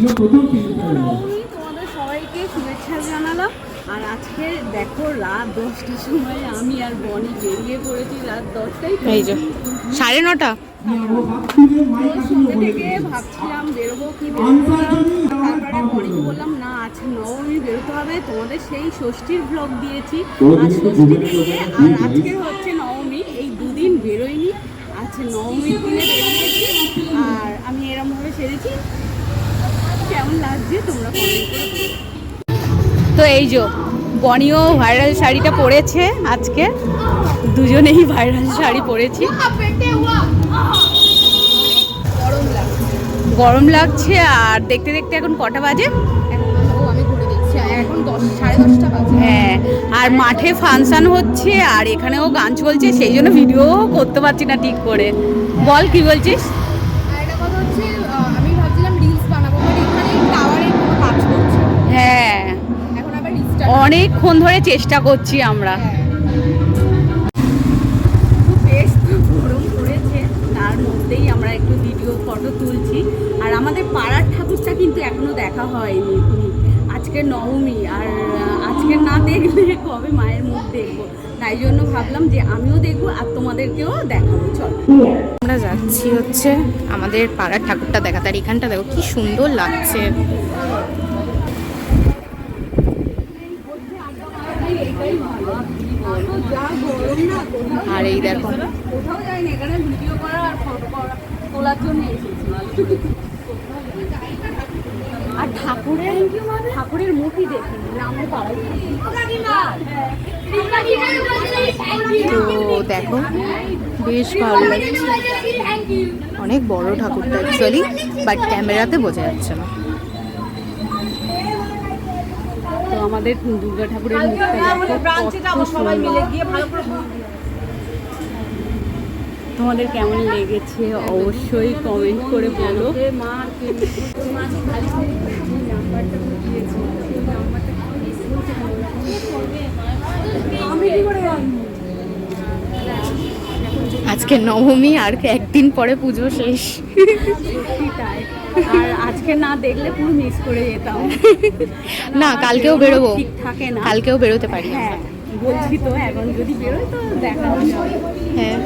তোমাদের সবাইকে শুভেচ্ছা জানালাম। আর আজকে দেখো রাত 10টার সময় আমি আর বনি বেরিয়ে পড়েছি। রাত 10টায়, এই যে 9:30। সন্ধ্যে থেকে ভাবছিলাম বেরোবো কি বেরোবো না, তারপরে বনিকে বললাম না আজ নবমী বেরোতে হবে, তোমাদের সেই ষষ্ঠীর ব্লগ দিয়েছি, আর ষষ্ঠী থেকে আর আজকে হচ্ছে নবমী, এই দুদিন বেরোয়নি। আজকে নবমীর দিনে বেরিয়েছি আর আমি এরমভাবে সেরেছি। কেমন লাগছে তোমরা কমেন্ট করে বলো। তো এই যে বনিও ভাইরাল শাড়িটা পরেছে আজকে, দুজনেই ভাইরাল শাড়ি পরেছি। গরম লাগছে। আর দেখতে দেখতে এখন কটা বাজে? আমি ঘুরে দেখছি এখন 10:30 বাজে। হ্যাঁ, আর মাঠে ফাংশন হচ্ছে আর এখানেও গান চলছে, সেই জন্য ভিডিও করতে পারছি না ঠিক করে। বল কি বলছিস? আর একটা কথা হচ্ছে আমি ভাবছিলাম রিলস বানাবো, বাট এখানে টাওয়ারের কোনো কাজ করছে। হ্যাঁ, এখন আবার রিস্টার্ট অনেকক্ষণ ধরে চেষ্টা করছি আমরা। বেশ গরম পড়েছে, তার মধ্যেই আমরা একটু ভিডিও ফটো তুলছি। আর আমাদের পাড়ার ঠাকুরটা কিন্তু এখনো দেখা হয়নি। আজকে নবমী, আর আজকে না দেখলে কবে মায়ের মুখ দেখবো, তাই জন্য ভাবলাম যে আমিও দেখবো আর তোমাদেরকেও দেখাবো। চল আমরা যাচ্ছি হচ্ছে আমাদের পাড়ার ঠাকুরটা দেখাতে। আর এখানটা দেখো কি সুন্দর লাগছে। আর এই দেখো কোথাও যাইনি, এখানে ভিডিও করা আর ফটো করা তোলার জন্য এসেছি। আর ঠাকুরের মুখই দেখি নামের পাড়ায়। তো দেখো বেশ ভালো লাগছে, অনেক বড় ঠাকুরটা অ্যাকচুয়ালি, বাট ক্যামেরাতে বোঝা যাচ্ছে না। তো আমাদের দুর্গা ঠাকুরের মুখটা দেখো, সবাই মিলে গিয়ে ভালো করে। তোমাদের কেমন লেগেছে অবশ্যই কমেন্ট করে বলো। আজকে নবমী, আর একদিন পরে পুজো শেষ। আর আজকে না দেখলে পুরো মিস করে যেতাম। না, কালকেও বেরোবো, ঠিক থাকে না, কালকেও বেরোতে পারি। হ্যাঁ বলছি তো, এখন যদি বেরোয় তো দেখা হবে। হ্যাঁ।